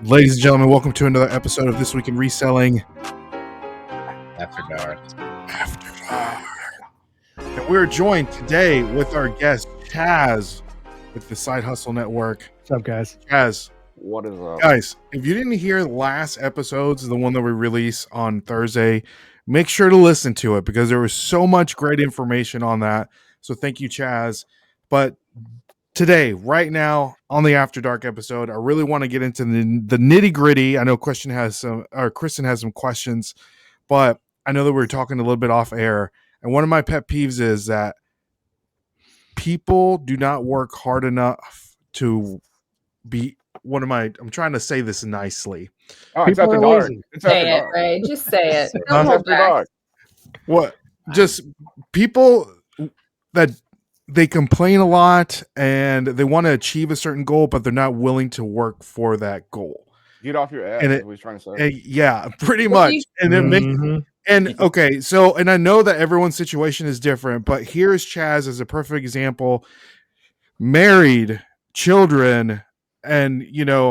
Ladies and gentlemen, welcome to another episode of This Week in Reselling After Dark. And we're joined today with our guest, Chaz, with the Side Hustle Network. What's up, guys? Chaz. What is up? Guys, if you didn't hear last episodes, the one that we released on Thursday, make sure to listen to it because there was so much great information on that. So thank you, Chaz. But today, right now, on the After Dark episode, I really want to get into the nitty gritty. I know Kristen has some questions, but I know that we were talking a little bit off air. And one of my pet peeves is that people do not work hard enough to be. I'm trying to say this nicely. Oh, it's After Dark. It's Say it, Ray. Just say it. It's After Dark. What? Just people that they complain a lot and they want to achieve a certain goal, but they're not willing to work for that goal. Get off your ass. And is what he's trying to say. Yeah, pretty much. And it makes. And okay, so and I know that everyone's situation is different, but here's Chaz as a perfect example. Married, children, and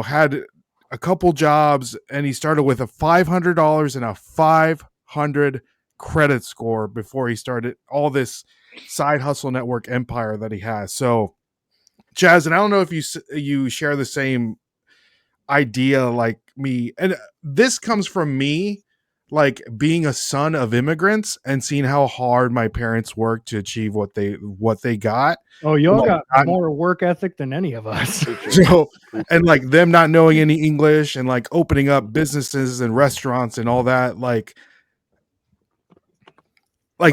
had a couple jobs, and he started with a $500 and a 500 credit score before he started all this side hustle network empire that he has. So, Chaz, and I don't know if you share the same idea like me, and this comes from me. Like being a son of immigrants and seeing how hard my parents worked to achieve what they got. Oh, y'all got more work ethic than any of us. So, and like them not knowing any English and like opening up businesses and restaurants and all that, like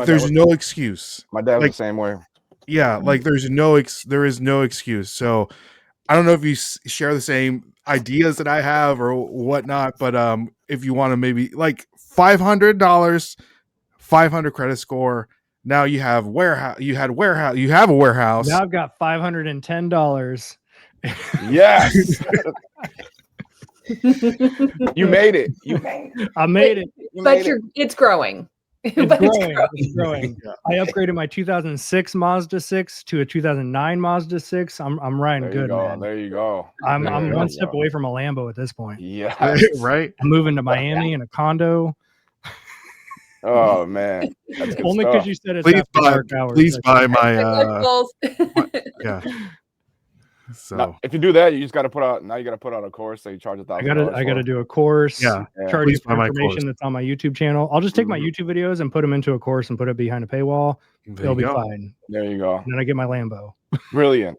there's no excuse. My dad was the same way. Yeah, like there is no excuse. So I don't know if you share the same ideas that I have or whatnot, but if you want to maybe like $500, 500 credit score. Now you have you have a warehouse. Now I've got $510. Yes. You made it. I made it. It's growing. It's growing. I upgraded my 2006 Mazda 6 to a 2009 Mazda 6. I'm riding good, man. There you go. I'm one step away from a Lambo at this point. Yeah. Right. I'm moving to Miami in a condo. Oh man. Only because you said it's please after dark hours. Please buy my yeah. So now, if you do that, you just got to put out. Now you got to put out a course. So you charge $1,000. I got to do a course. Yeah. Charge you for information that's on my YouTube channel. I'll just take my YouTube videos and put them into a course and put it behind a paywall. They'll be fine. There you go. And then I get my Lambo. Brilliant.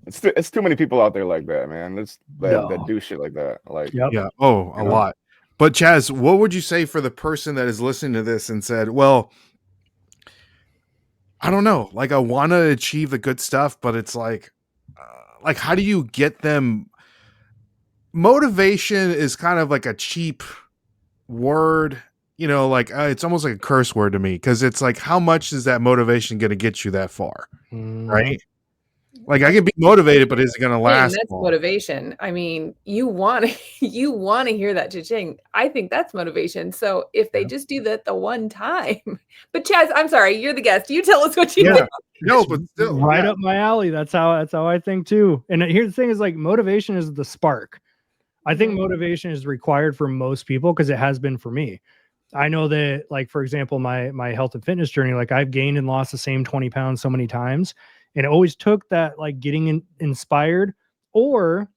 It's too many people out there like that, man. That do shit like that. Like yeah. Oh, a lot. But Chaz, what would you say for the person that is listening to this and said, well, I don't know, like I want to achieve the good stuff, but it's like how do you get them? Motivation is kind of like a cheap word, like it's almost like a curse word to me because it's like, how much is that motivation going to get you that far? Right? Like I can be motivated, but is it going to last? That's motivation. I mean, you want to hear that cha-ching. I think that's motivation. So if they just do that the one time, but Chaz, I'm sorry, you're the guest. You tell us what you do. No, but still, right up my alley. That's how I think too. And here's the thing: is like motivation is the spark. I think motivation is required for most people because it has been for me. I know that, like for example, my health and fitness journey, like I've gained and lost the same 20 pounds so many times. And it always took that, like getting inspired or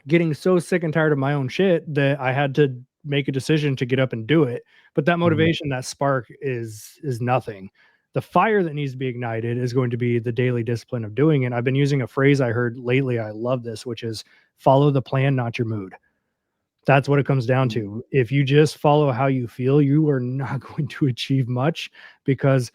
getting so sick and tired of my own shit that I had to make a decision to get up and do it. But that motivation, that spark is nothing. The fire that needs to be ignited is going to be the daily discipline of doing it. I've been using a phrase I heard lately. I love this, which is follow the plan, not your mood. That's what it comes down to. If you just follow how you feel, you are not going to achieve much because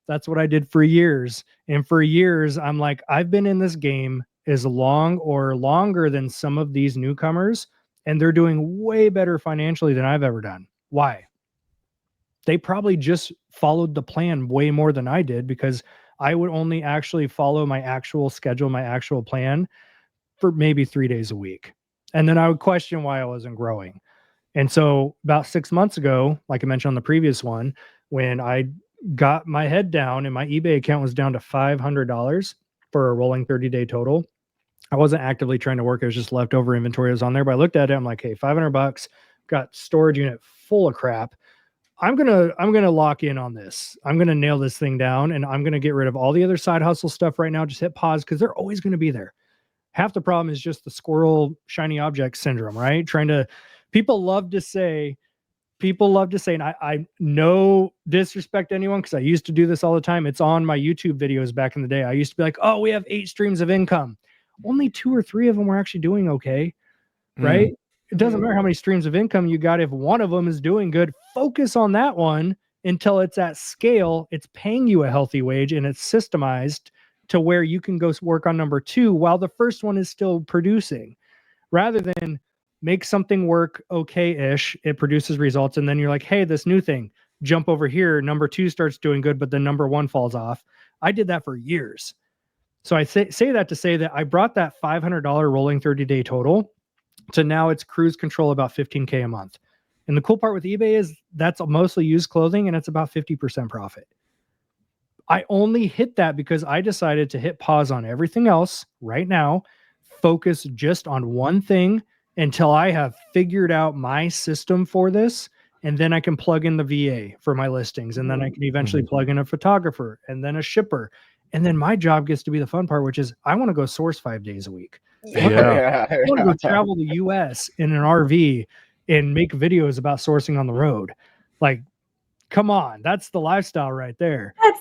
that's what I did for years. And for years, I'm like, I've been in this game as long or longer than some of these newcomers, and they're doing way better financially than I've ever done. Why? They probably just followed the plan way more than I did because I would only actually follow my actual schedule, my actual plan for maybe 3 days a week. And then I would question why I wasn't growing. And so about 6 months ago, like I mentioned on the previous one, when I got my head down and my eBay account was down to $500 for a rolling 30-day total, I wasn't actively trying to work. It was just leftover inventory that was on there. But I looked at it. I'm like, hey, $500, got storage unit full of crap. I'm gonna lock in on this. I'm gonna nail this thing down, and I'm gonna get rid of all the other side hustle stuff right now. Just hit pause because they're always gonna be there. Half the problem is just the squirrel shiny object syndrome, right? People love to say, and I no disrespect to anyone because I used to do this all the time. It's on my YouTube videos back in the day. I used to be like, oh, we have 8 streams of income. Only 2 or 3 of them were actually doing okay, right? It doesn't matter how many streams of income you got. If one of them is doing good, focus on that one until it's at scale. It's paying you a healthy wage and it's systemized to where you can go work on number 2 while the first one is still producing, rather than make something work okay-ish. It produces results. And then you're like, hey, this new thing, jump over here. Number 2 starts doing good, but then number 1 falls off. I did that for years. So I say that to say that I brought that $500 rolling 30-day total to now it's cruise control about $15K a month. And the cool part with eBay is that's mostly used clothing and it's about 50% profit. I only hit that because I decided to hit pause on everything else right now, focus just on one thing until I have figured out my system for this. And then I can plug in the VA for my listings. And then I can eventually plug in a photographer and then a shipper. And then my job gets to be the fun part, which is I want to go source 5 days a week. I want to go travel the US in an RV and make videos about sourcing on the road. Like, come on, that's the lifestyle right there. That's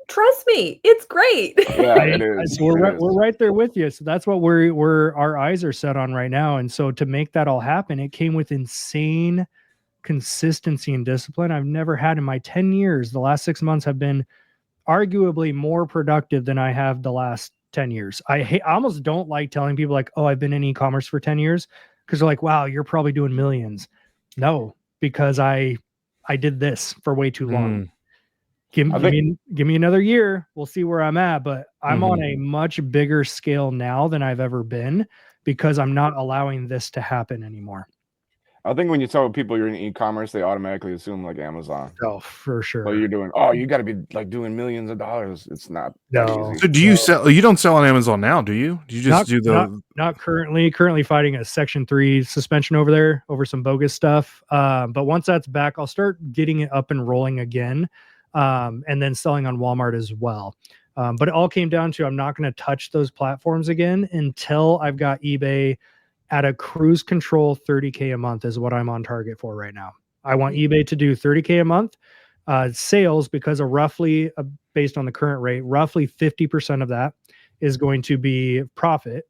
trust me, it's great. Yeah, it is. We're right there with you. So that's what our eyes are set on right now. And so to make that all happen, it came with insane consistency and discipline I've never had in my 10 years. The last 6 months have been arguably more productive than I have the last 10 years. I almost don't like telling people like, oh, I've been in e-commerce for 10 years because they're like, wow, you're probably doing millions. No, because I did this for way too long. Give me another year. We'll see where I'm at. But I'm on a much bigger scale now than I've ever been because I'm not allowing this to happen anymore. I think when you tell people you're in e-commerce, they automatically assume like Amazon. Oh, for sure. Well, you're doing. Oh, you got to be like doing millions of dollars. It's not. No. Easy. So do you sell? You don't sell on Amazon now, do you? Do you just do the? Not currently. Currently fighting a Section 3 suspension over there over some bogus stuff. But once that's back, I'll start getting it up and rolling again, and then selling on Walmart as well. But it all came down to I'm not going to touch those platforms again until I've got eBay at a cruise control. 30K a month is what I'm on target for right now. I want eBay to do 30K a month sales because of roughly, based on the current rate, roughly 50% of that is going to be profit,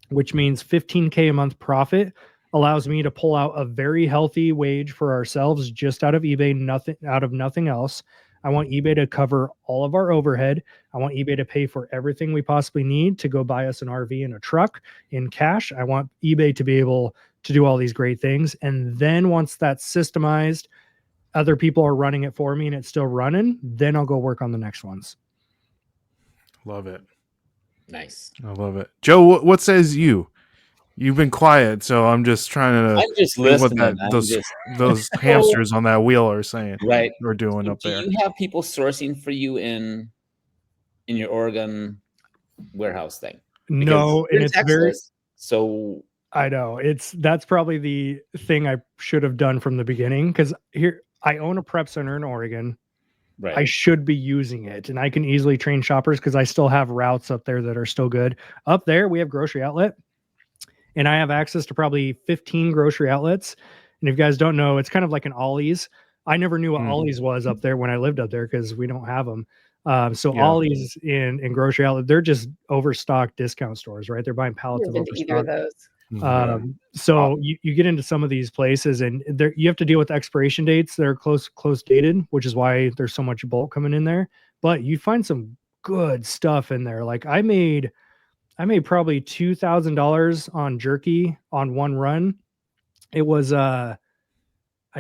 which means 15K a month profit allows me to pull out a very healthy wage for ourselves just out of eBay, nothing else. I want eBay to cover all of our overhead. I want eBay to pay for everything we possibly need to go buy us an RV and a truck in cash. I want eBay to be able to do all these great things. And then once that's systemized, other people are running it for me and it's still running, then I'll go work on the next ones. Love it. Nice. I love it. Joe, what says you? You've been quiet, so I'm just trying to. I'm just listening. Those hamsters on that wheel are saying, right? We're doing up there. Do you have people sourcing for you in your Oregon warehouse thing? Because no, and it's Texas, very. So I know that's probably the thing I should have done from the beginning because here I own a prep center in Oregon. Right. I should be using it, and I can easily train shoppers because I still have routes up there that are still good. Up there, we have grocery outlet. And I have access to probably 15 grocery outlets. And if you guys don't know, it's kind of like an Ollie's. I never knew what Ollie's was up there when I lived up there because we don't have them. Ollie's in grocery outlet, they're just overstocked discount stores, right? They're buying pallets of overstock. Either of those. So you get into some of these places and you have to deal with expiration dates that are close dated, which is why there's so much bulk coming in there. But you find some good stuff in there. Like I made probably $2,000 on jerky on one run. It was, I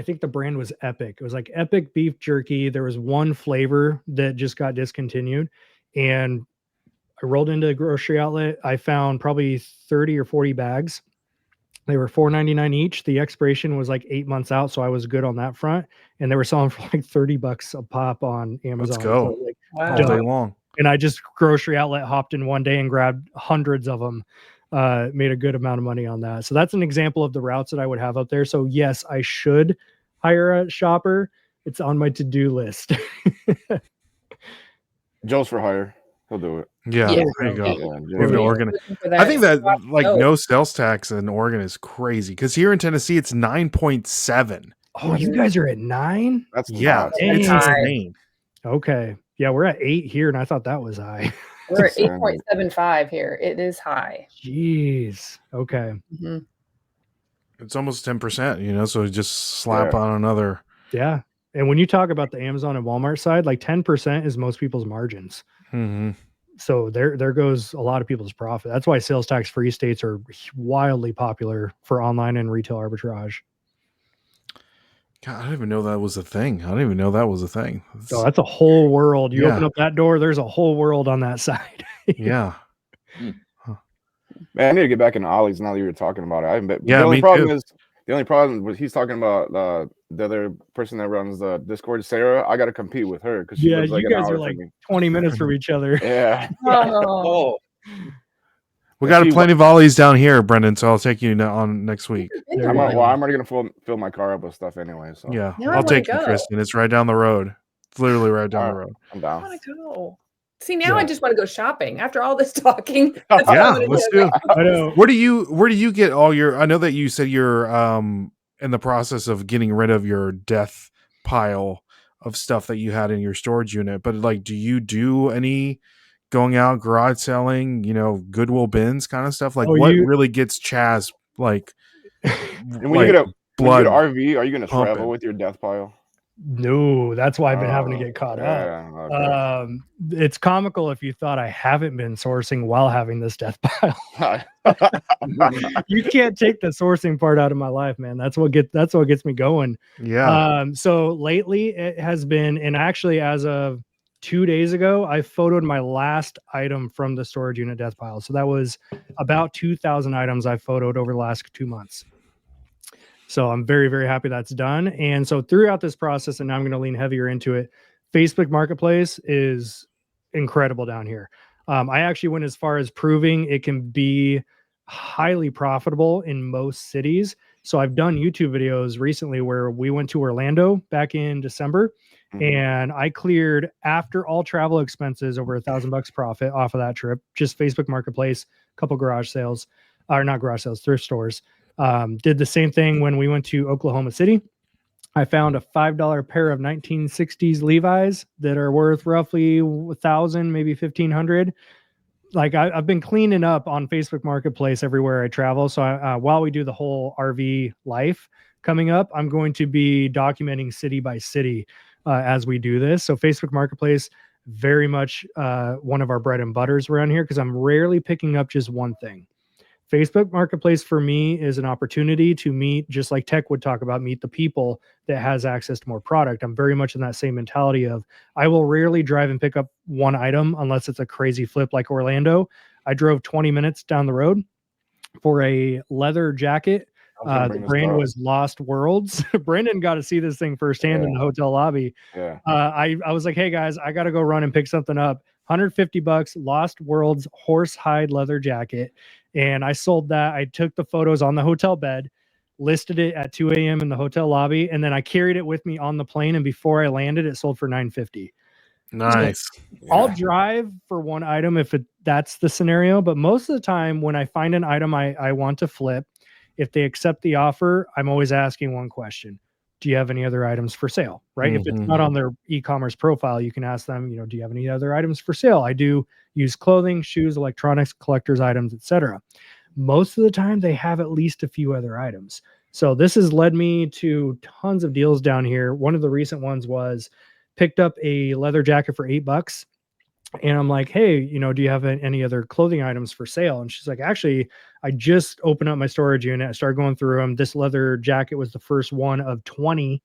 think the brand was Epic. It was like Epic beef jerky. There was one flavor that just got discontinued. And I rolled into a grocery outlet. I found probably 30 or 40 bags. They were $4.99 each. The expiration was like 8 months out. So I was good on that front. And they were selling for like $30 a pop on Amazon. Let's go. So all day long. And I just grocery outlet hopped in one day and grabbed hundreds of them. Made a good amount of money on that. So that's an example of the routes that I would have up there. So yes, I should hire a shopper. It's on my to-do list. Joe's for hire. He'll do it. Yeah, Yeah. there you go. Yeah, We have to organize. I think that like no sales tax in Oregon is crazy because here in Tennessee it's 9.7. Oh, you guys are at 9? That's Yeah, nuts. it's Dang. insane. Okay. Yeah, we're at 8 here, and I thought that was high. We're at 8.75 here. It is high. Jeez. Okay. Mhm. It's almost 10%, you know, so just slap Yeah. on another. Yeah. And when you talk about the Amazon and Walmart side, like 10% is most people's margins. Mm-hmm. So there goes a lot of people's profit. That's why sales tax free states are wildly popular for online and retail arbitrage. God, I didn't even know that was a thing. So that's a whole world. You Yeah. open up that door, there's a whole world on that side. Yeah. Man, I need to get back into Ollie's now that you were talking about it. I haven't been. Yeah, the only me problem too. is the only problem was he's talking about the other person that runs the Discord, Sarah. I got to compete with her because she Yeah, lives like you an guys hour are from like me. 20 minutes from each other. Yeah. Oh, We Yeah, got she- plenty of ollies down here, Brendan, so I'll take you on next week. There I'm you go. already gonna fill my car up with stuff anyway. So Yeah, Now I I'll wanna take you, go. Kristen. It's right down the road. It's literally right down the Alright. road. I'm I down. want to go. See, now I Yeah. just want to go shopping after all this talking. That's what Yeah, I'm gonna let's do. do it. I know. Where do you get all your? I know that you said you're in the process of getting rid of your death pile of stuff that you had in your storage unit, but like, do you do any going out garage selling? You know, Goodwill bins kind of stuff. Like, Oh, what you- really gets Chaz like? And when you get a blood RV, are you gonna pumping. travel with your death pile? No, that's why I've been having to Oh, get caught up. yeah, okay. It's comical if you thought I haven't been sourcing while having this death pile. You can't take the sourcing part out of my life, man. That's what gets me going. Yeah. So lately it has been, and actually as of 2 days ago, I photoed my last item from the storage unit death pile. So that was about 2,000 items I photoed over the last 2 months. So I'm very, very happy that's done. And so throughout this process, and now I'm going to lean heavier into it, Facebook Marketplace is incredible down here. I actually went as far as proving it can be highly profitable in most cities. So I've done YouTube videos recently where we went to Orlando back in December, and I cleared, after all travel expenses, over $1,000 profit off of that trip. Just Facebook Marketplace, a couple garage sales, or not garage sales, thrift stores. Did the same thing when we went to Oklahoma City. I found a $5 pair of 1960s Levi's that are worth roughly 1,000, maybe 1,500. Like I've been cleaning up on Facebook Marketplace everywhere I travel. So while we do the whole RV life coming up, I'm going to be documenting city by city as we do this. So Facebook Marketplace, very much one of our bread and butters around here, because I'm rarely picking up just one thing. Facebook Marketplace for me is an opportunity to meet, just like Tech would talk about, meet the people that has access to more product. I'm very much in that same mentality of, I will rarely drive and pick up one item unless it's a crazy flip like Orlando. I drove 20 minutes down the road for a leather jacket. The brand was Lost Worlds. Brandon got to see this thing firsthand in the hotel lobby. Yeah. I was like, hey guys, I got to go run and pick something up. $150, Lost Worlds horse hide leather jacket. And I sold that. I took the photos on the hotel bed, listed it at 2 a.m. in the hotel lobby, and then I carried it with me on the plane. And before I landed, it sold for $950. Nice. So I'll drive for one item if that's the scenario. But most of the time, when I find an item I want to flip, if they accept the offer, I'm always asking one question. Do you have any other items for sale? Right? If it's not on their e-commerce profile, you can ask them, do you have any other items for sale? I do use clothing, shoes, electronics, collector's items, etc. Most of the time they have at least a few other items. So this has led me to tons of deals down here. One of the recent ones was picked up a leather jacket for $8. And I'm like, hey, do you have any other clothing items for sale? And she's like, actually, I just opened up my storage unit. I started going through them. This leather jacket was the first one of 20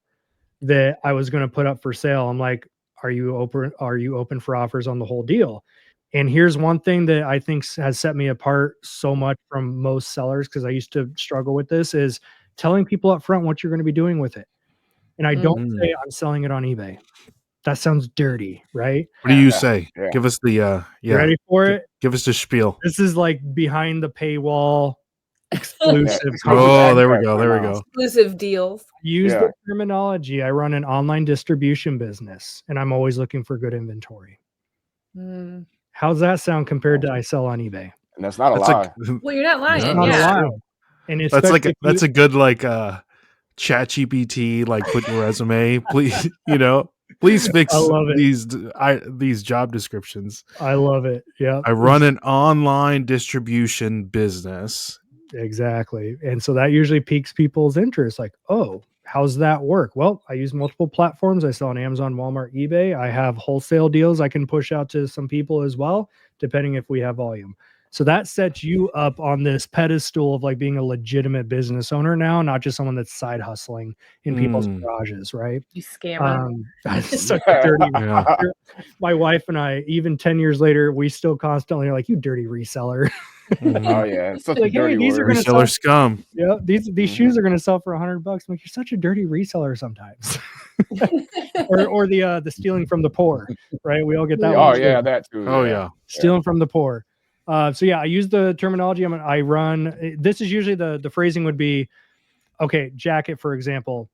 that I was going to put up for sale. I'm like, are you open for offers on the whole deal? And here's one thing that I think has set me apart so much from most sellers, because I used to struggle with this, is telling people up front what you're going to be doing with it. And I don't say I'm selling it on eBay. That sounds dirty, right? What do you Yeah, say? yeah. Give us the You ready for it? Give us the spiel. This is like behind the paywall exclusive. Oh, there we go. There we go. Exclusive deals. Use Yeah. the terminology. I run an online distribution business, and I'm always looking for good inventory. Mm. How's that sound compared to I sell on eBay? And that's not a That's lie. Well, you're not lying. Yeah, Not yeah. a lie. And That's especially like if that's you- a good like chat GPT, like put your resume, please, please fix I love it. these job descriptions. I love it. Yeah. I run an online distribution business. Exactly. And so that usually piques people's interest. Like, oh, how's that work? Well, I use multiple platforms. I sell on Amazon, Walmart, eBay. I have wholesale deals I can push out to some people as well, depending if we have volume. So that sets you up on this pedestal of like being a legitimate business owner now, not just someone that's side hustling in people's garages, right? You scammer. That's such a dirty. Yeah. My wife and I, even 10 years later, we still constantly are like, you dirty reseller. Oh yeah, it's such Like, a dirty hey, these are word. gonna Reseller scum. Yeah, these shoes are going to sell for $100. I'm like, you're such a dirty reseller sometimes. or the stealing from the poor, right? We all get that Oh one. yeah, too. that too. Oh yeah. Stealing from the poor. So yeah, I use the terminology. I run. This is usually the phrasing would be, okay, jacket for example.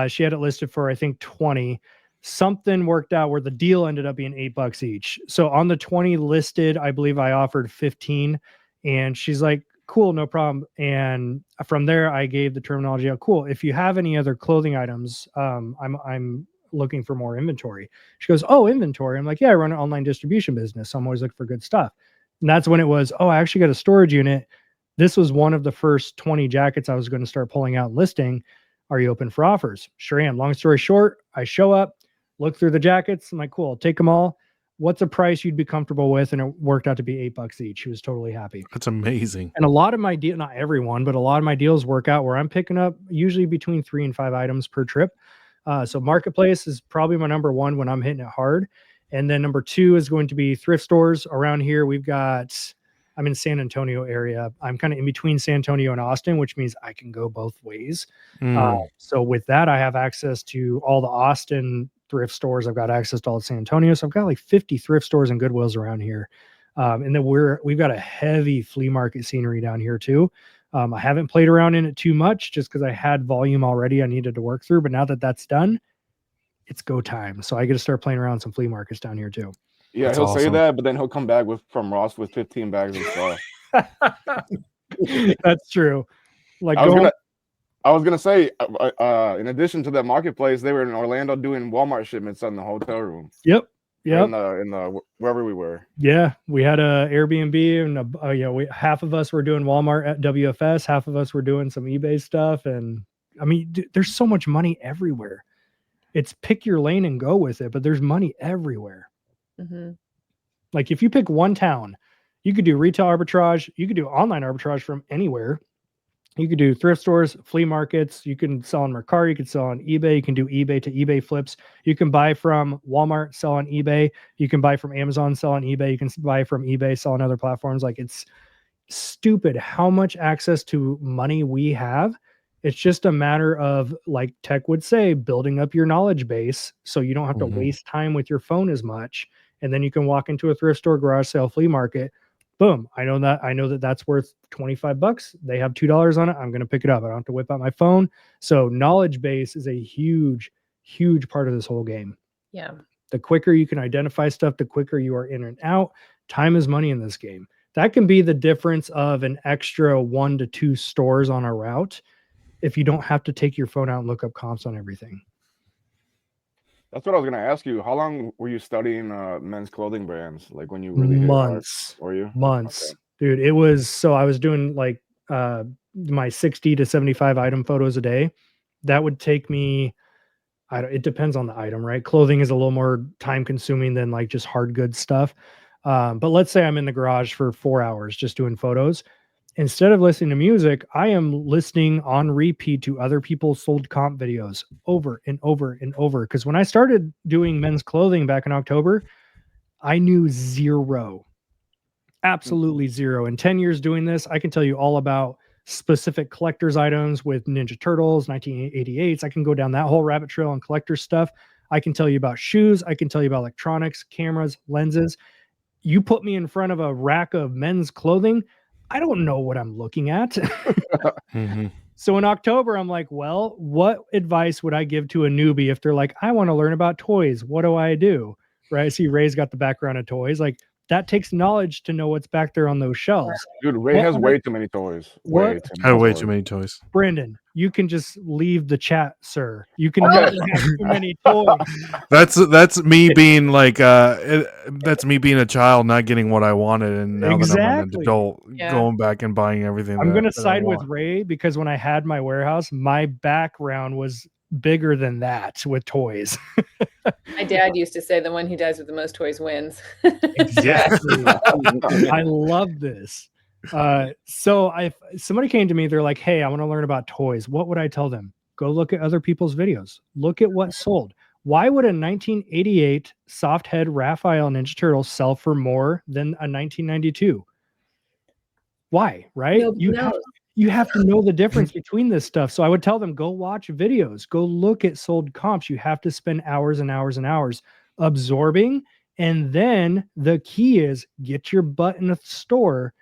She had it listed for I think 20. Something worked out where the deal ended up being $8 each. So on the 20 listed, I believe I offered 15, and she's like, cool, no problem. And from there, I gave the terminology, cool. If you have any other clothing items, I'm looking for more inventory. She goes, oh, inventory. I'm like, yeah, I run an online distribution business. So I'm always looking for good stuff. And that's when it was, oh, I actually got a storage unit. This was one of the first 20 jackets I was going to start pulling out and listing. Are you open for offers? Sure am. Long story short, I show up, look through the jackets. I'm like, cool, I'll take them all. What's a price you'd be comfortable with? And it worked out to be $8 each. She was totally happy. That's amazing. And a lot of my deal, not everyone, but a lot of my deals work out where I'm picking up usually between 3 and 5 items per trip. So marketplace is probably my number one when I'm hitting it hard. And then number 2 is going to be thrift stores around here. I'm in San Antonio area. I'm kind of in between San Antonio and Austin, which means I can go both ways. So with that, I have access to all the Austin thrift stores. I've got access to all of San Antonio. So I've got like 50 thrift stores and Goodwills around here. And then we've got a heavy flea market scenery down here too. I haven't played around in it too much just because I had volume already I needed to work through. But now that that's done, it's go time. So I get to start playing around some flea markets down here too. Yeah, That's he'll say awesome. that, but then he'll come back from Ross with 15 bags of stuff. That's true. Like I was gonna say, in addition to that marketplace, they were in Orlando doing Walmart shipments on the hotel room. Yep. In the wherever we were. Yeah, we had a Airbnb, and half of us were doing Walmart at WFS, half of us were doing some eBay stuff, and I mean, there's so much money everywhere. It's pick your lane and go with it, but there's money everywhere. Mm-hmm. Like if you pick one town, you could do retail arbitrage, you could do online arbitrage from anywhere. You could do thrift stores, flea markets. You can sell on Mercari. You can sell on eBay. You can do eBay to eBay flips. You can buy from Walmart, sell on eBay. You can buy from Amazon, sell on eBay. You can buy from eBay, sell on other platforms. Like it's stupid how much access to money we have. It's just a matter of, like Tech would say, building up your knowledge base so you don't have to waste time with your phone as much. And then you can walk into a thrift store, garage sale, flea market. Boom. I know that that's worth $25. They have $2 on it. I'm going to pick it up. I don't have to whip out my phone. So knowledge base is a huge, huge part of this whole game. Yeah. The quicker you can identify stuff, the quicker you are in and out. Time is money in this game. That can be the difference of an extra 1 to 2 stores on a route if you don't have to take your phone out and look up comps on everything. That's what I was going to ask you. How long were you studying men's clothing brands? Like when you really months, hit it hard, were you? Months, okay. Dude. It was, so I was doing like my 60 to 75 item photos a day. That would take me, it depends on the item, right? Clothing is a little more time consuming than like just hard goods stuff. But let's say I'm in the garage for 4 hours just doing photos. Instead of listening to music, I am listening on repeat to other people's sold comp videos over and over and over. Because when I started doing men's clothing back in October, I knew zero, absolutely zero. In 10 years doing this, I can tell you all about specific collector's items with Ninja Turtles, 1988s. I can go down that whole rabbit trail on collector stuff. I can tell you about shoes. I can tell you about electronics, cameras, lenses. You put me in front of a rack of men's clothing, I don't know what I'm looking at. Mm-hmm. So in October, I'm like, well, what advice would I give to a newbie if they're like, I want to learn about toys? What do I do? Right? I see Ray's got the background of toys. Like, that takes knowledge to know what's back there on those shelves. Dude, Ray has way too many toys. I have way too many toys. Brandon, you can just leave the chat, sir. You can Okay. never have too many toys. That's me being like that's me being a child not getting what I wanted, and now that I'm an Exactly. adult Yeah. going back and buying everything. I'm gonna that I side with want. Ray because when I had my warehouse, my background was bigger than that with toys. My dad used to say the one who dies with the most toys wins. Exactly. I love this. So if somebody came to me, they're like, hey, I want to learn about toys. What would I tell them? Go look at other people's videos. Look at what sold. Why would a 1988 soft head Raphael Ninja Turtle sell for more than a 1992? Why? Right? You have to know the difference between this stuff. So I would tell them, go watch videos, go look at sold comps. You have to spend hours and hours and hours absorbing. And then the key is get your butt in the store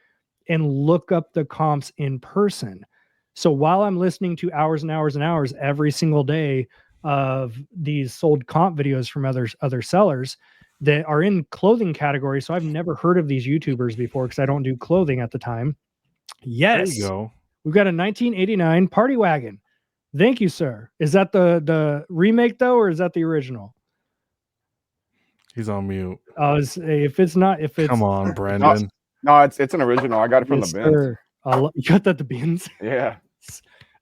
and look up the comps in person. So while I'm listening to hours and hours and hours every single day of these sold comp videos from other sellers that are in clothing category, so I've never heard of these YouTubers before because I don't do clothing at the time. Yes, There you go. we've got a 1989 Party Wagon. Thank you, sir. Is that the remake though, or is that the original? He's on mute. If it's not, Come on, Brandon. No, it's an original. I got it from yes, the bins. sir. You got that at the bins? Yeah.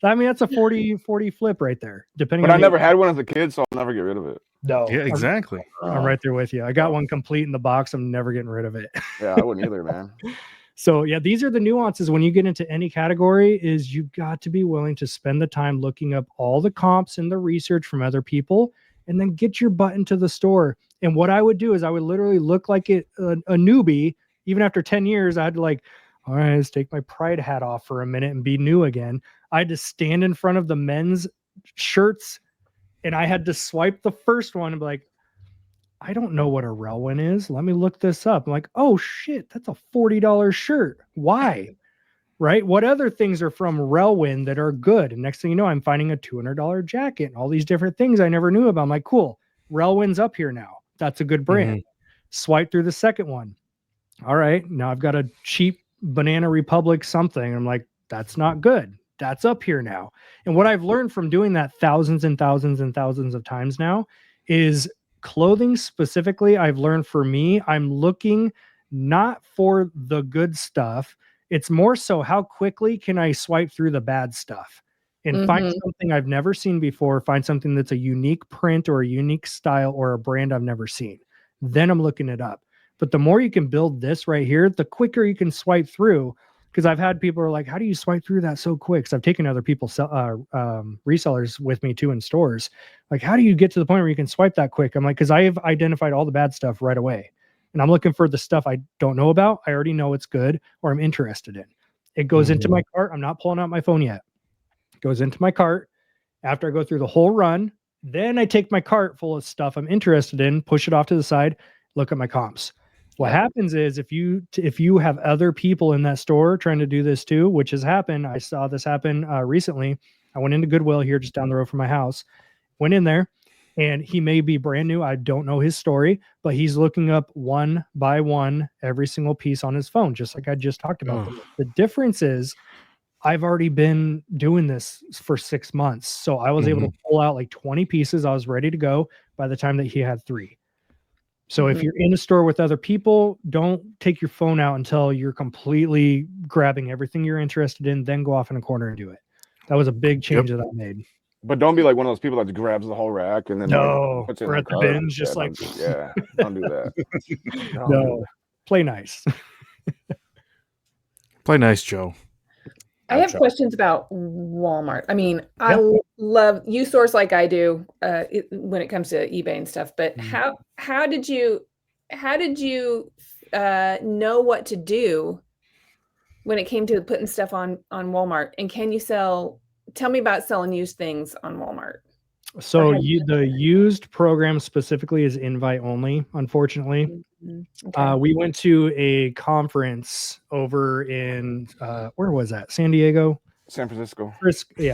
I mean, that's a 40 flip right there. Depending But on I never had one as a kid, so I'll never get rid of it. No. Yeah, exactly. I'm right there with you. I got one complete in the box. I'm never getting rid of it. Yeah, I wouldn't either, man. So yeah, these are the nuances when you get into any category. Is you've got to be willing to spend the time looking up all the comps and the research from other people, and then get your butt into the store. And what I would do is I would literally look like a newbie. Even after 10 years, I had to like, all right, let's take my pride hat off for a minute and be new again. I had to stand in front of the men's shirts and I had to swipe the first one and be like, I don't know what a Relwyn is. Let me look this up. I'm like, oh shit, that's a $40 shirt. Why? Right? What other things are from Relwyn that are good? And next thing you know, I'm finding a $200 jacket and all these different things I never knew about. I'm like, cool, Relwyn's up here now. That's a good brand. Swipe through the second one. All right, now I've got a cheap Banana Republic something. I'm like, that's not good. That's up here now. And what I've learned from doing that thousands and thousands and thousands of times now is clothing specifically. I've learned for me, I'm looking not for the good stuff. It's more so how quickly can I swipe through the bad stuff and find something I've never seen before, find something that's a unique print or a unique style or a brand I've never seen. Then I'm looking it up. But the more you can build this right here, the quicker you can swipe through. Because I've had people are like, how do you swipe through that so quick? Because I've taken other people's resellers with me too in stores. Like, how do you get to the point where you can swipe that quick? I'm like, because I have identified all the bad stuff right away. And I'm looking for the stuff I don't know about. I already know it's good or I'm interested in. It goes into my cart. I'm not pulling out my phone yet. It goes into my cart. After I go through the whole run, then I take my cart full of stuff I'm interested in, push it off to the side, look at my comps. What happens is if you have other people in that store trying to do this too, which has happened, I saw this happen recently. I went into Goodwill here just down the road from my house, went in there, and he may be brand new. I don't know his story, but he's looking up one by one every single piece on his phone, just like I just talked about. The difference is I've already been doing this for 6 months. So I was able to pull out like 20 pieces. I was ready to go by the time that he had 3. So if you're in a store with other people, don't take your phone out until you're completely grabbing everything you're interested in, then go off in a corner and do it. That was a big change that I made. But don't be like one of those people that grabs the whole rack and then no, puts it or in at the bins, just like don't do that. No, play nice. Play nice, Joe. I have questions about Walmart. I mean, I love you source like I do when it comes to eBay and stuff. But how did you know what to do when it came to putting stuff on Walmart? And can you tell me about selling used things on Walmart? So ahead. the used program specifically is invite only, unfortunately. Okay. We went to a conference over in where was that? San Diego? San Francisco.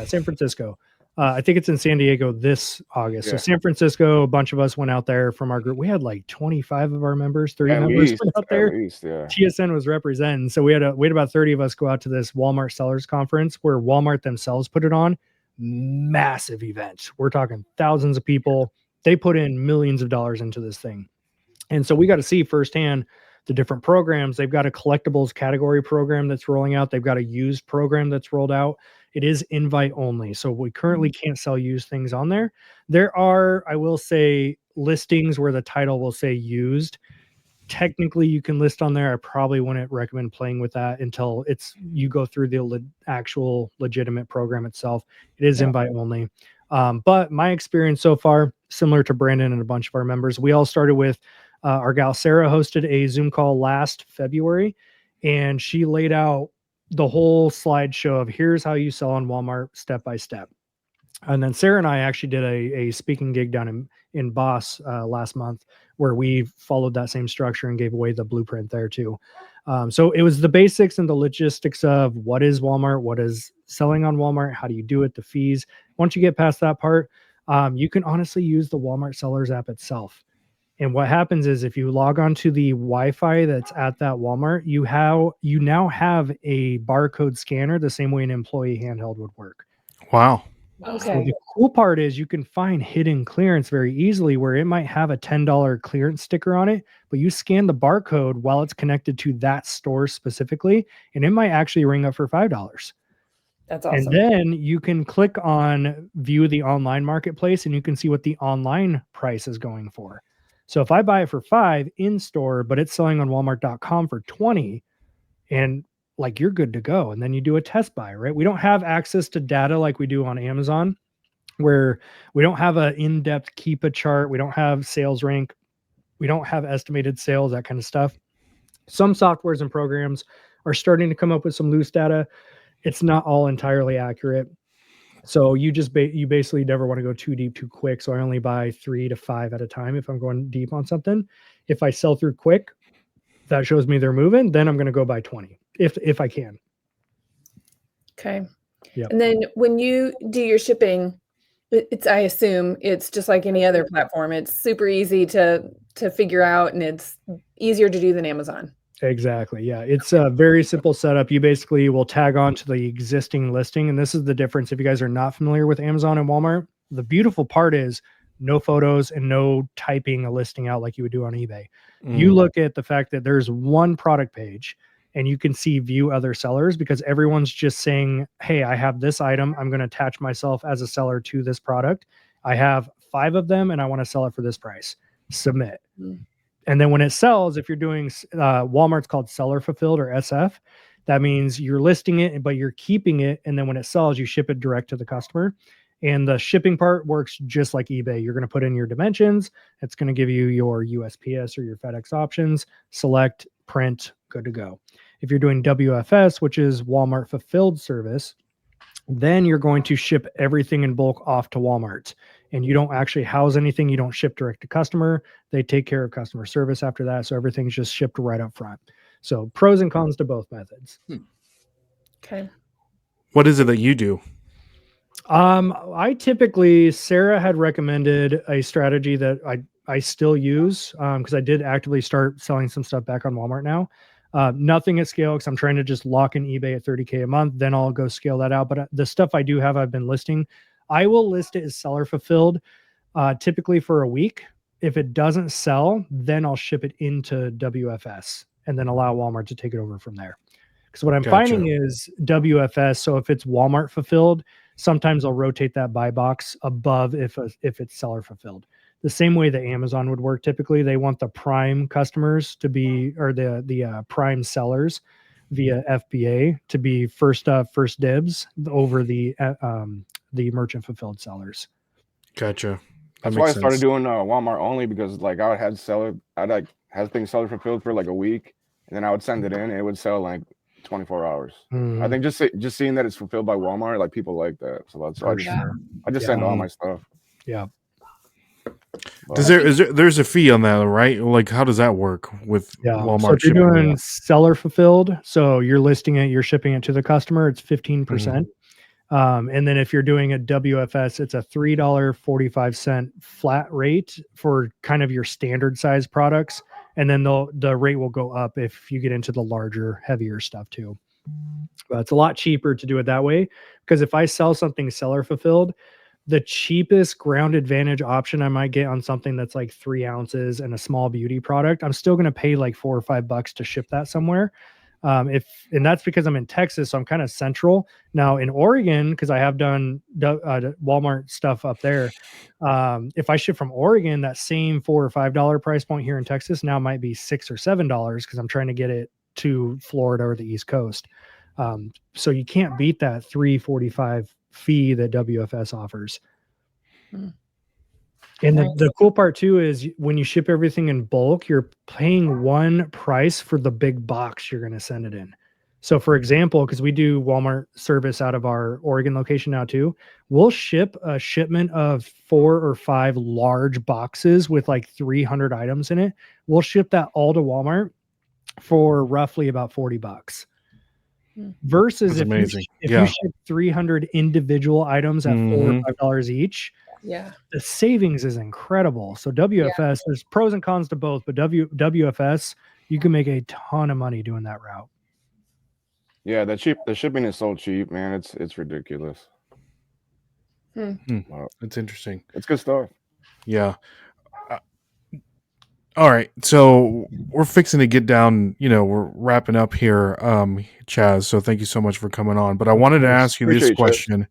San Francisco. I think it's in San Diego this August. So Yeah. San Francisco, a bunch of us went out there from our group. We had like 25 of our members, 30 members went out there. At least, yeah. TSN was representing. So we had about 30 of us go out to this Walmart sellers conference where Walmart themselves put it on. Massive event. We're talking thousands of people. They put in millions of dollars into this thing. And so we got to see firsthand the different programs. They've got a collectibles category program that's rolling out. They've got a used program that's rolled out. It is invite only. So we currently can't sell used things on there. There are, I will say, listings where the title will say used. Technically, you can list on there. I probably wouldn't recommend playing with that until you go through the actual legitimate program itself. It is invite only. But my experience so far, similar to Brandon and a bunch of our members, we all started with our gal Sarah hosted a Zoom call last February, and she laid out the whole slideshow of here's how you sell on Walmart step by step. And then Sarah and I actually did a speaking gig down in Boss last month where we followed that same structure and gave away the blueprint there too. So it was the basics and the logistics of what is Walmart, what is selling on Walmart, how do you do it, the fees. Once you get past that part, you can honestly use the Walmart Sellers app itself. And what happens is if you log on to the Wi-Fi that's at that Walmart, you now have a barcode scanner the same way an employee handheld would work. Wow. So the cool part is you can find hidden clearance very easily where it might have a $10 clearance sticker on it, but you scan the barcode while it's connected to that store specifically, and it might actually ring up for $5. That's awesome. And then you can click on view the online marketplace and you can see what the online price is going for. So if I buy it for $5 in store, but it's selling on Walmart.com for $20, and like you're good to go. And then you do a test buy, right? We don't have access to data like we do on Amazon, where we don't have an in-depth Keepa chart. We don't have sales rank. We don't have estimated sales, that kind of stuff. Some softwares and programs are starting to come up with some loose data. It's not all entirely accurate. So you basically never want to go too deep too quick. So I only buy 3 to 5 at a time if I'm going deep on something. If I sell through quick, that shows me they're moving, then I'm going to go buy 20 if I can. Okay. Yep. And then when you do your shipping, I assume it's just like any other platform. It's super easy to figure out, and it's easier to do than Amazon. Exactly. Yeah. It's a very simple setup. You basically will tag on to the existing listing. And this is the difference. If you guys are not familiar with Amazon and Walmart, the beautiful part is no photos and no typing a listing out like you would do on eBay. You look at the fact that there's one product page and you can see view other sellers because everyone's just saying, hey, I have this item. I'm going to attach myself as a seller to this product. I have 5 of them and I want to sell it for this price. Submit. And then when it sells, if you're doing Walmart's called seller fulfilled or SF, that means you're listing it, but you're keeping it. And then when it sells, you ship it direct to the customer. And the shipping part works just like eBay. You're going to put in your dimensions. It's going to give you your USPS or your FedEx options, select, print, good to go. If you're doing WFS, which is Walmart fulfilled service, then you're going to ship everything in bulk off to Walmart. And you don't actually house anything. You don't ship direct to customer. They take care of customer service after that. So everything's just shipped right up front. So pros and cons to both methods. Okay. What is it that you do? Sarah had recommended a strategy that I still use because I did actively start selling some stuff back on Walmart now. Nothing at scale because I'm trying to just lock in eBay at $30K a month. Then I'll go scale that out. But the stuff I do have, I've been listing. I will list it as seller fulfilled, typically for a week. If it doesn't sell, then I'll ship it into WFS and then allow Walmart to take it over from there. Because what I'm finding is WFS. So if it's Walmart fulfilled, sometimes I'll rotate that buy box above if it's seller fulfilled. The same way that Amazon would work. Typically, they want the prime customers to be, or the prime sellers via FBA to be first dibs over the merchant fulfilled sellers. Gotcha. That's why I started doing Walmart only, because like I would have things seller fulfilled for like a week, and then I would send it in and it would sell like 24 hours. I think just seeing that it's fulfilled by Walmart, like people like that. So that's why I just send all my stuff. Yeah. There's a fee on that, right? Like, how does that work with Walmart? So if you're doing seller fulfilled, so you're listing it, you're shipping it to the customer, it's 15%. And then if you're doing a WFS, it's a $3.45 flat rate for kind of your standard size products. And then the rate will go up if you get into the larger, heavier stuff too. But it's a lot cheaper to do it that way, because if I sell something seller fulfilled, the cheapest ground advantage option I might get on something that's like 3 ounces and a small beauty product, I'm still going to pay like $4 or $5 to ship that somewhere. And that's because I'm in Texas, so I'm kind of central. Now in Oregon, because I have done Walmart stuff up there, if I ship from Oregon, that same $4 or $5 price point here in Texas now might be $6 or $7 because I'm trying to get it to Florida or the East Coast. So you can't beat that $3.45 fee that WFS offers. And the cool part too is when you ship everything in bulk, you're paying one price for the big box you're going to send it in. So for example, because we do Walmart service out of our Oregon location now too, we'll ship a shipment of 4 or 5 large boxes with like 300 items in it. We'll ship that all to Walmart for roughly about $40. Versus if you ship 300 individual items at $4 or $5 each, the savings is incredible. So WFS, there's pros and cons to both, but WFS, you can make a ton of money doing that route. Yeah, the shipping is so cheap, man. It's ridiculous. Wow. It's interesting. It's good stuff. Yeah. All right, so we're fixing to get down, we're wrapping up here, Chaz, so thank you so much for coming on. But I wanted to ask you this question.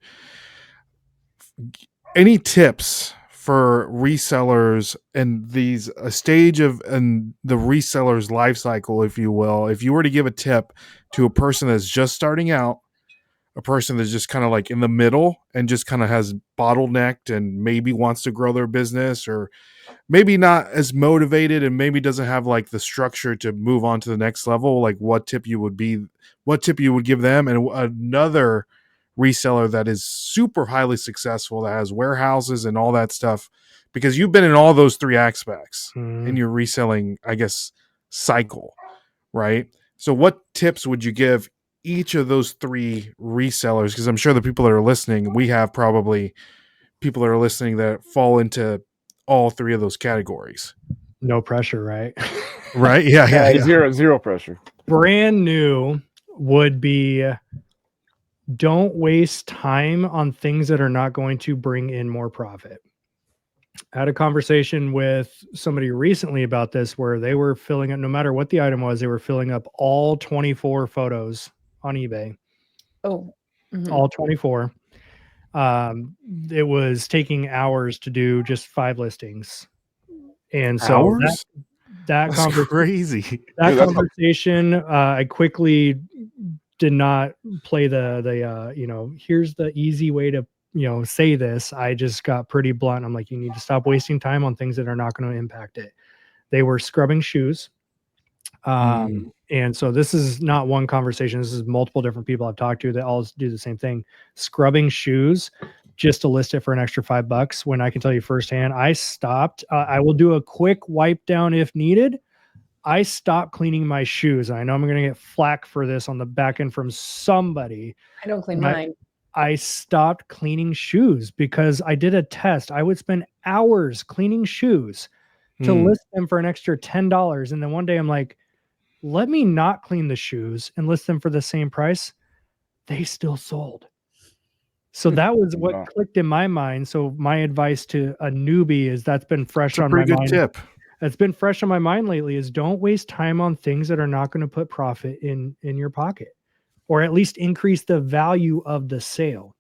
Any tips for resellers and a stage of and the reseller's life cycle, if you will, if you were to give a tip to a person that's just starting out, a person that's just kind of like in the middle and just kind of has bottlenecked and maybe wants to grow their business, or maybe not as motivated and maybe doesn't have like the structure to move on to the next level, like what tip you would give them, and another reseller that is super highly successful, that has warehouses and all that stuff, because you've been in all those 3 aspects in your reselling, I guess, cycle, right? So what tips would you give each of those 3 resellers? Because I'm sure the people that are listening, we have probably people that are listening that fall into all 3 of those categories. No pressure, right? Right? Yeah. Zero pressure. Brand new would be, don't waste time on things that are not going to bring in more profit. I had a conversation with somebody recently about this, where they were filling up, no matter what the item was, they were filling up all 24 photos on eBay. All 24. It was taking hours to do just 5 listings. And so that's crazy. That conversation, I quickly did not play the here's the easy way to, say this. I just got pretty blunt. I'm like, you need to stop wasting time on things that are not going to impact it. They were scrubbing shoes. And so this is not one conversation. This is multiple different people I've talked to that all do the same thing. Scrubbing shoes just to list it for an extra $5, when I can tell you firsthand, I stopped. I will do a quick wipe down if needed. I stopped cleaning my shoes. I know I'm going to get flack for this on the back end from somebody. I don't clean mine. I stopped cleaning shoes because I did a test. I would spend hours cleaning shoes to list them for an extra $10. And then one day I'm like, let me not clean the shoes and list them for the same price. They still sold. So that was what clicked in my mind. So my advice to a newbie is, that's been fresh on my mind. Pretty good tip. That's been fresh on my mind lately, is don't waste time on things that are not going to put profit in your pocket, or at least increase the value of the sale.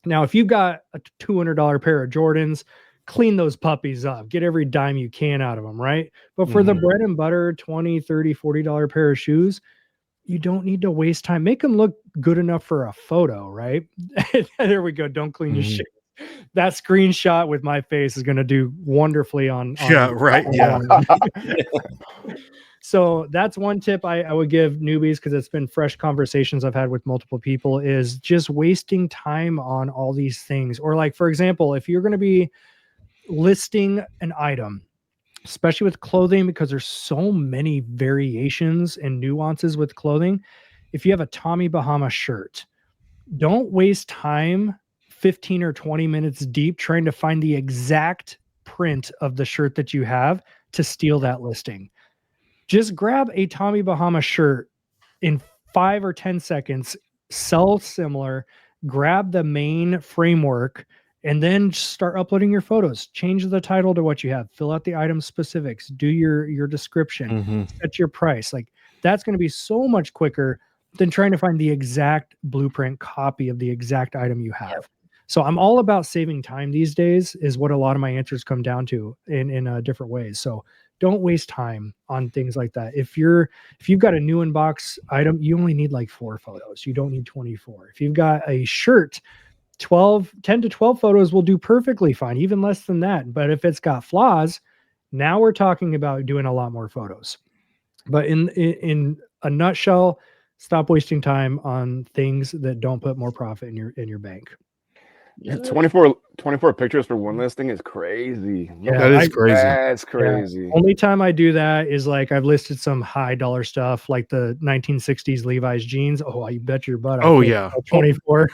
Now, if you've got a $200 pair of Jordans, clean those puppies up, get every dime you can out of them, right? But for the bread and butter, $20, $30, $40 pair of shoes, you don't need to waste time. Make them look good enough for a photo, right? There we go. Don't clean your shit. That screenshot with my face is going to do wonderfully on right. Yeah. So that's one tip I would give newbies, because it's been fresh conversations I've had with multiple people, is just wasting time on all these things. Or like, for example, if you're going to be listing an item, especially with clothing, because there's so many variations and nuances with clothing. If you have a Tommy Bahama shirt, don't waste time 15 or 20 minutes deep trying to find the exact print of the shirt that you have to steal that listing. Just grab a Tommy Bahama shirt in 5 or 10 seconds, sell similar, grab the main framework, and then start uploading your photos. Change the title to what you have, fill out the item specifics, do your description, set your price. Like, that's going to be so much quicker than trying to find the exact blueprint copy of the exact item you have. Yep. So I'm all about saving time these days, is what a lot of my answers come down to in different ways. So don't waste time on things like that. If you've got a new inbox item, you only need like 4 photos. You don't need 24. If you've got a shirt, 10 to 12 photos will do perfectly fine, even less than that. But if it's got flaws, now we're talking about doing a lot more photos. But in a nutshell, stop wasting time on things that don't put more profit in your bank. Yeah, 24 pictures for one listing is crazy. Yeah, that is crazy. That's crazy. Yeah. Only time I do that is like I've listed some high dollar stuff like the 1960s Levi's jeans. Oh, I bet your butt. Oh yeah, 24.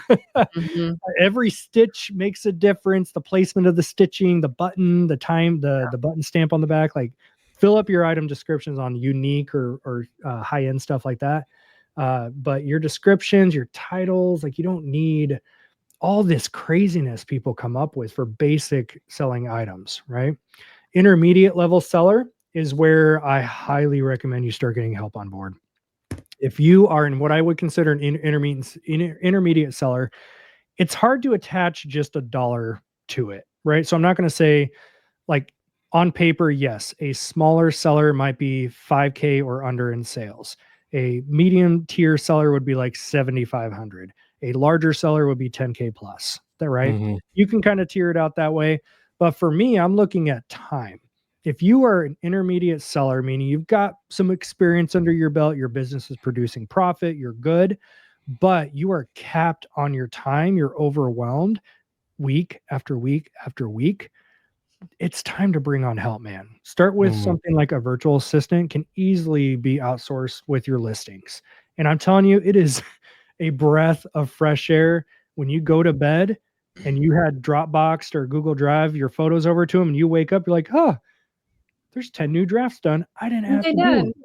Every stitch makes a difference. The placement of the stitching, the button, the time, the button stamp on the back. Like, fill up your item descriptions on unique or high end stuff like that. But your descriptions, your titles, like, you don't need all this craziness people come up with for basic selling items, right? Intermediate level seller is where I highly recommend you start getting help on board. If you are in what I would consider an intermediate seller, it's hard to attach just $1 to it, right? So I'm not going to say, like, on paper, yes, a smaller seller might be 5K or under in sales. A medium tier seller would be like 7,500. A larger seller would be 10K plus. That right? You can kind of tier it out that way. But for me, I'm looking at time. If you are an intermediate seller, meaning you've got some experience under your belt, your business is producing profit, you're good, but you are capped on your time, you're overwhelmed week after week after week, it's time to bring on help, man. Start with something like a virtual assistant can easily be outsourced with your listings. And I'm telling you, it is a breath of fresh air when you go to bed and you had Dropboxed or Google Drive your photos over to them, and you wake up, you're like, huh, there's 10 new drafts done. I didn't have to do it.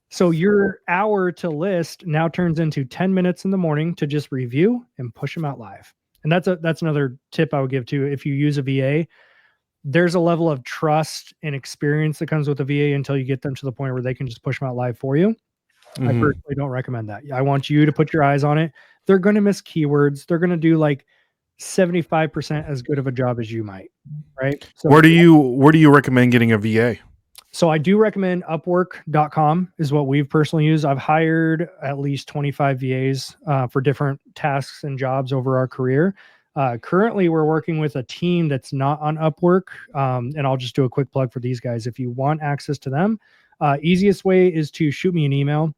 So your hour to list now turns into 10 minutes in the morning to just review and push them out live. And that's another tip I would give too. If you use a VA, there's a level of trust and experience that comes with a VA until you get them to the point where they can just push them out live for you. I personally don't recommend that. I want you to put your eyes on it. They're going to miss keywords. They're going to do like 75% as good of a job as you might, right? So where do you recommend getting a VA? So I do recommend Upwork.com is what we've personally used. I've hired at least 25 VAs for different tasks and jobs over our career. Currently, we're working with a team that's not on Upwork. And I'll just do a quick plug for these guys. If you want access to them, easiest way is to shoot me an email.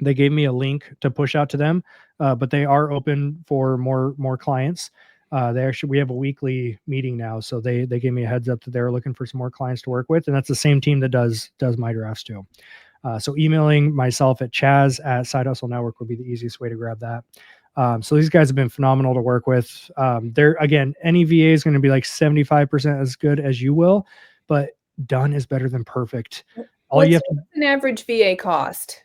They gave me a link to push out to them, but they are open for more clients. We have a weekly meeting now, so they gave me a heads up that they're looking for some more clients to work with, and that's the same team that does my drafts too. So emailing myself at Chaz at Side Hustle Network would be the easiest way to grab that. So these guys have been phenomenal to work with. They're, again, any VA is going to be like 75% as good as you will, but done is better than perfect. What's an average VA cost?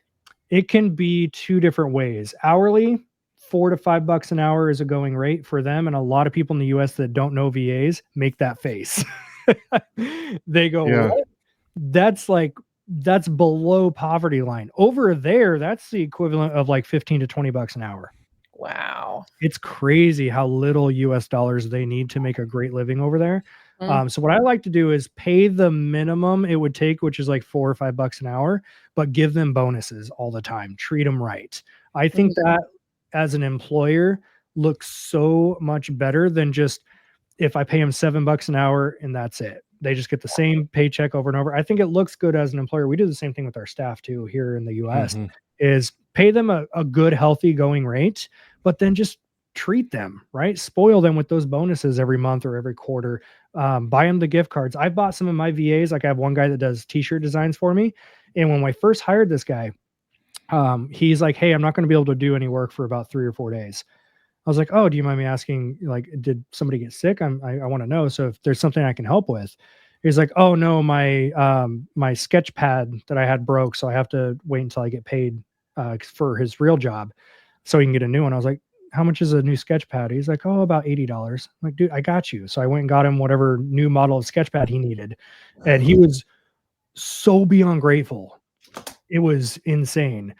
It can be 2 different ways. Hourly, $4 to $5 an hour is a going rate for them. And a lot of people in the US that don't know VAs make that face. They go, yeah. That's below poverty line. Over there, that's the equivalent of like 15 to $20 an hour. Wow. It's crazy how little US dollars they need to make a great living over there. So what I like to do is pay the minimum it would take, which is like $4 or $5 an hour, but give them bonuses all the time. Treat them right. I think that as an employer looks so much better than just if I pay them $7 an hour and that's it. They just get the same paycheck over and over. I think it looks good as an employer. We do the same thing with our staff too here in the US, is pay them a good, healthy going rate, but then just treat them, right? Spoil them with those bonuses every month or every quarter. Buy them the gift cards. I've bought some of my VAs. Like I have one guy that does t-shirt designs for me. And when I first hired this guy, he's like, hey, I'm not going to be able to do any work for about 3 or 4 days. I was like, oh, do you mind me asking, like, did somebody get sick? I want to know. So if there's something I can help with. He's like, oh no, my sketch pad that I had broke. So I have to wait until I get paid for his real job so he can get a new one. I was like, how much is a new sketch pad? He's like, oh, about $80. I'm like, dude, I got you. So I went and got him whatever new model of sketch pad he needed. And he was so beyond grateful. It was insane.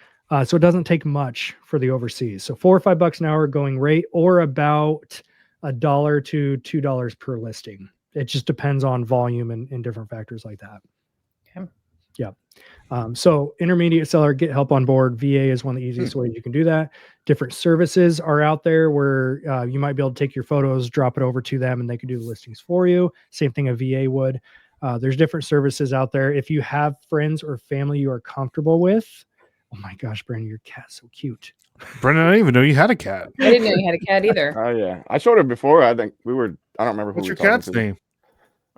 So it doesn't take much for the overseas. So $4 or $5 an hour going rate, or about $1 to $2 per listing. It just depends on volume and different factors like that. Okay. Yeah. So intermediate seller, get help on board. VA is one of the easiest ways you can do that. Different services are out there where you might be able to take your photos, drop it over to them, and they can do the listings for you. Same thing a VA would. There's different services out there. If you have friends or family you are comfortable with, oh my gosh, Brandon, your cat's so cute. Brendan, I didn't even know you had a cat. I didn't know you had a cat either. Oh yeah, I showed her before. I think I don't remember who. What's we your were talking cat's to. name?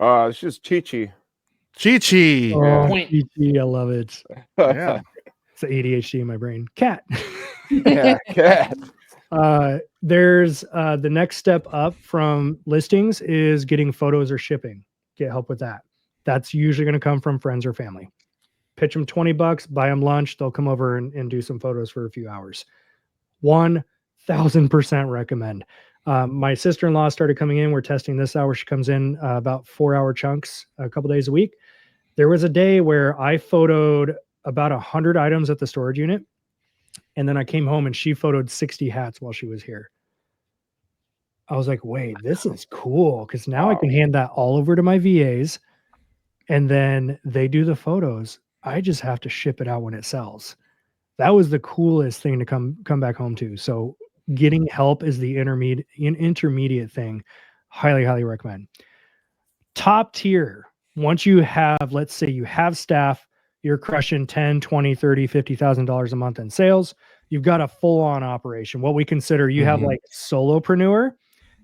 It's just Chi-Chi. Chi-Chi. Oh, Point. Chi-Chi, I love it. Yeah. It's the ADHD in my brain. Cat. Yeah, cat. There's the next step up from listings is getting photos or shipping. Get help with that. That's usually going to come from friends or family. Pitch them $20, buy them lunch. They'll come over and do some photos for a few hours. 1000% recommend. My sister-in-law started coming in. We're testing this hour. She comes in about 4-hour chunks a couple days a week. There was a day where I photoed about 100 items at the storage unit. And then I came home and she photoed 60 hats while she was here. I was like, wait, this is cool. Because now I can hand that all over to my VAs and then they do the photos. I just have to ship it out when it sells. That was the coolest thing to come back home to. So getting help is the intermediate thing. Highly, highly recommend. Top tier. Once you have, let's say you have staff, you're crushing 10, 20, 30, $50,000 a month in sales. You've got a full-on operation. What we consider, you have like solopreneur,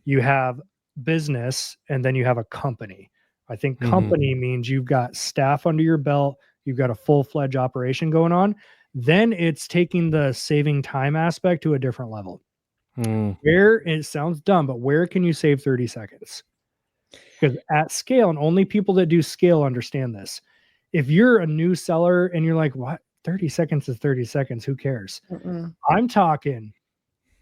you have business, and then you have a company. I think company means you've got staff under your belt, you've got a full-fledged operation going on. Then it's taking the saving time aspect to a different level. Where, it sounds dumb, but where can you save 30 seconds? Because at scale, and only people that do scale understand this. If you're a new seller and you're like, what? 30 seconds is 30 seconds. Who cares? I'm talking,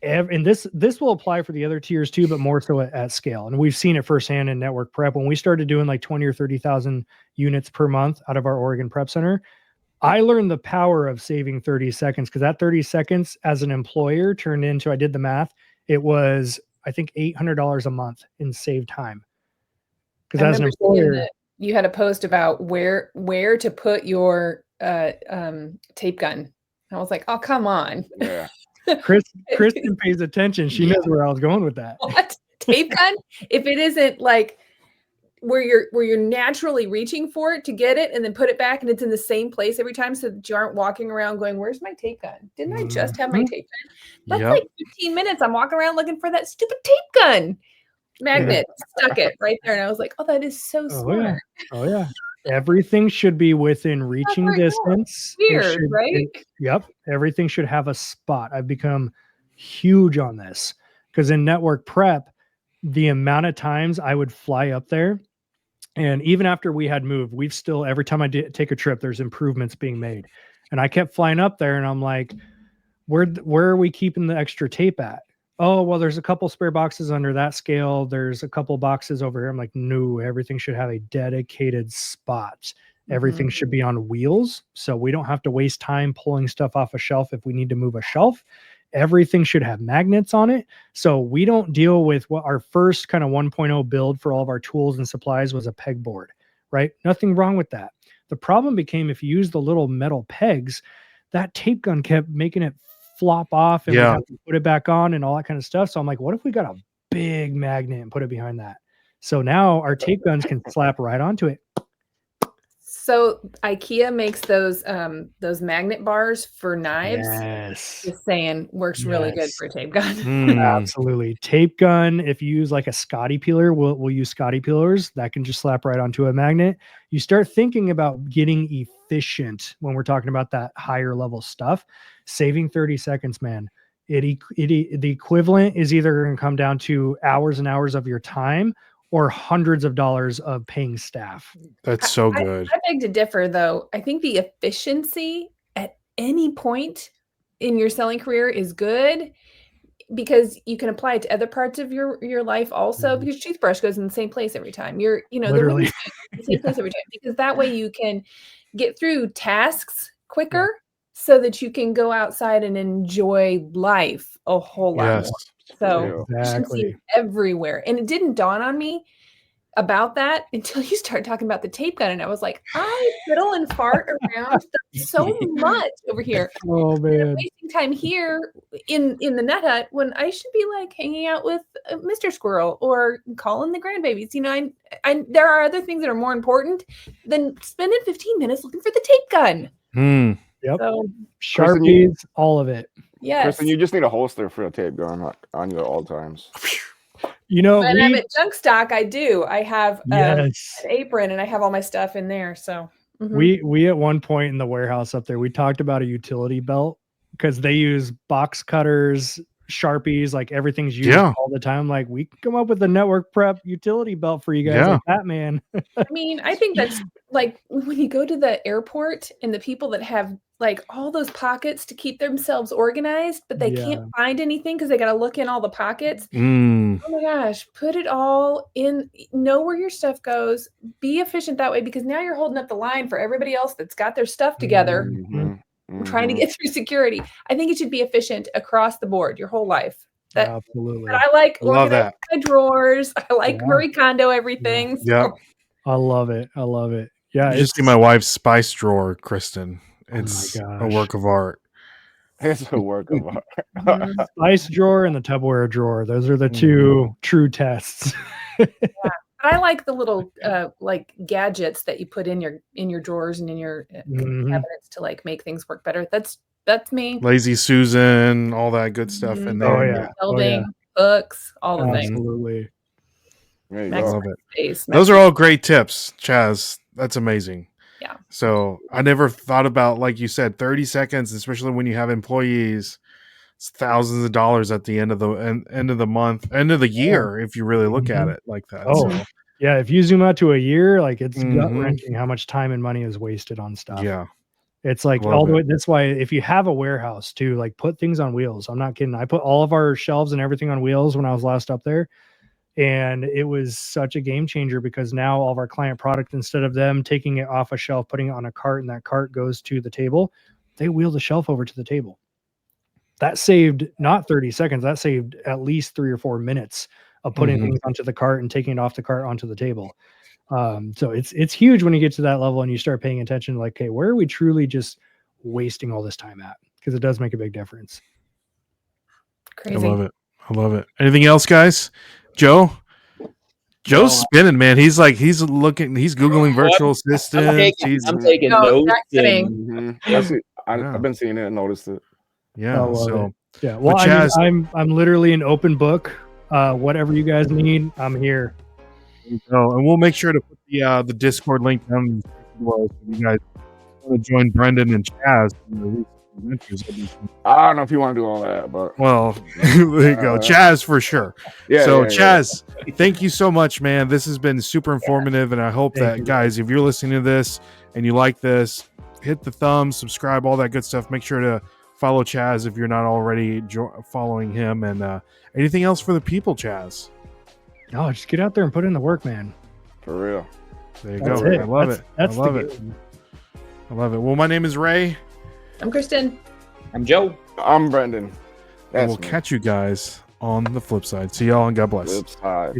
and this will apply for the other tiers too, but more so at scale. And we've seen it firsthand in network prep. When we started doing like 20 or 30,000 units per month out of our Oregon Prep Center, I learned the power of saving 30 seconds because that 30 seconds as an employer turned into, I did the math, it was, I think, $800 a month in saved time. Because as an employer, you had a post about where to put your tape gun. I was like, oh, come on. Yeah. Kristen pays attention. She knows where I was going with that. What? Tape gun? If it isn't like where you're naturally reaching for it to get it and then put it back and it's in the same place every time so that you aren't walking around going, where's my tape gun? Didn't I just have my tape gun? That's like 15 minutes. I'm walking around looking for that stupid tape gun. Magnet, stuck it right there. And I was like, oh, that is so smart. Oh yeah. Everything should be within reaching distance. Weird, right? Yep. Everything should have a spot. I've become huge on this because in network prep, the amount of times I would fly up there, and even after we had moved, we've still, every time I take a trip, there's improvements being made. And I kept flying up there and I'm like, where are we keeping the extra tape at? Oh, well, there's a couple spare boxes under that scale. There's a couple boxes over here. I'm like, no, everything should have a dedicated spot. Everything should be on wheels. So we don't have to waste time pulling stuff off a shelf if we need to move a shelf. Everything should have magnets on it. So we don't deal with what our first kind of 1.0 build for all of our tools and supplies was a pegboard, right? Nothing wrong with that. The problem became if you use the little metal pegs, that tape gun kept making it flop off and we have to put it back on and all that kind of stuff. So I'm like, what if we got a big magnet and put it behind that? So now our tape guns can slap right onto it. So IKEA makes those magnet bars for knives. Yes. Just saying, works really good Yes. for a tape gun. Absolutely. Tape gun, if you use like a Scotty peeler, we'll use Scotty peelers that can just slap right onto a magnet. You start thinking about getting efficient when we're talking about that higher level stuff. Saving 30 seconds, man. The equivalent is either going to come down to hours and hours of your time or hundreds of dollars of paying staff. That's so good. I beg to differ, though. I think the efficiency at any point in your selling career is good because you can apply it to other parts of your life also. Because toothbrush goes in the same place every time. The Literally. the same place every time. Because that way you can get through tasks quicker, so that you can go outside and enjoy life a whole lot more. So efficiency is everywhere, and it didn't dawn on me about that until you started talking about the tape gun, and I was like, I fiddle and fart around so much over here. Oh man, I'm wasting time here in the nut hut when I should be like hanging out with Mr. Squirrel or calling the grandbabies. I there are other things that are more important than spending 15 minutes looking for the tape gun. Yep. So, Sharpies, all of it. Yes. Kristen, you just need a holster for a tape gun on you at all times. When I'm at junk stock, I do. I have an apron and I have all my stuff in there. So we at one point in the warehouse up there, we talked about a utility belt because they use box cutters, Sharpies, like everything's used all the time. Like we can come up with a network prep utility belt for you guys like that, man. I mean, I think that's like when you go to the airport and the people that have like all those pockets to keep themselves organized, but they can't find anything because they got to look in all the pockets. Oh my gosh, put it all in, know where your stuff goes, be efficient that way, because now you're holding up the line for everybody else that's got their stuff together. Trying to get through security. I think it should be efficient across the board, your whole life. Absolutely. But I like organizing my drawers. I like Marie Kondo everything. Yeah. I love it. I love it. Yeah. You just see my wife's spice drawer, Kristen. It's a work of art. It's a work of art. Spice drawer and the Tupperware drawer. Those are the two true tests. But I like the little like gadgets that you put in your drawers and in your cabinets to like make things work better. That's me. Lazy Susan, all that good stuff in there. Building, books, all the things. Absolutely. I love it. Those are all great tips, Chaz. That's amazing. Yeah. So I never thought about, like you said, 30 seconds, especially when you have employees. It's thousands of dollars at the end of the month, end of the year, if you really look at it like that. Yeah. If you zoom out to a year, like it's gut wrenching how much time and money is wasted on stuff. Yeah. It's like all the way. That's why if you have a warehouse too, like put things on wheels. I'm not kidding. I put all of our shelves and everything on wheels when I was last up there. And it was such a game changer because now all of our client product, instead of them taking it off a shelf, putting it on a cart, and that cart goes to the table, they wheel the shelf over to the table. That saved not 30 seconds. That saved at least 3 or 4 minutes of putting things onto the cart and taking it off the cart onto the table. So it's huge when you get to that level and you start paying attention, like, hey, where are we truly just wasting all this time at? Because it does make a big difference. Crazy. I love it. Anything else, guys? Joe's spinning, man. He's Googling virtual assistants. I'm taking notes. I've been seeing it and noticed it. Yeah. Well, Chaz, I'm literally an open book. Whatever you guys need, I'm here. And we'll make sure to put the Discord link down below if you guys want to join Brendan and Chaz in the recent adventures. I don't know if you want to do all that, but there you go, Chaz for sure. Chaz, thank you so much, man. This has been super informative, and I hope that guys, if you're listening to this and you like this, hit the thumbs, subscribe, all that good stuff. Make sure to follow Chaz if you're not already following him. And anything else for the people, Chaz? No, just get out there and put in the work, man. For real. There you go. I love it. I love it. Well, my name is Ray. I'm Kristen. I'm Joe. I'm Brendan. And we'll catch you guys on the flip side. See y'all and God bless. Flip side.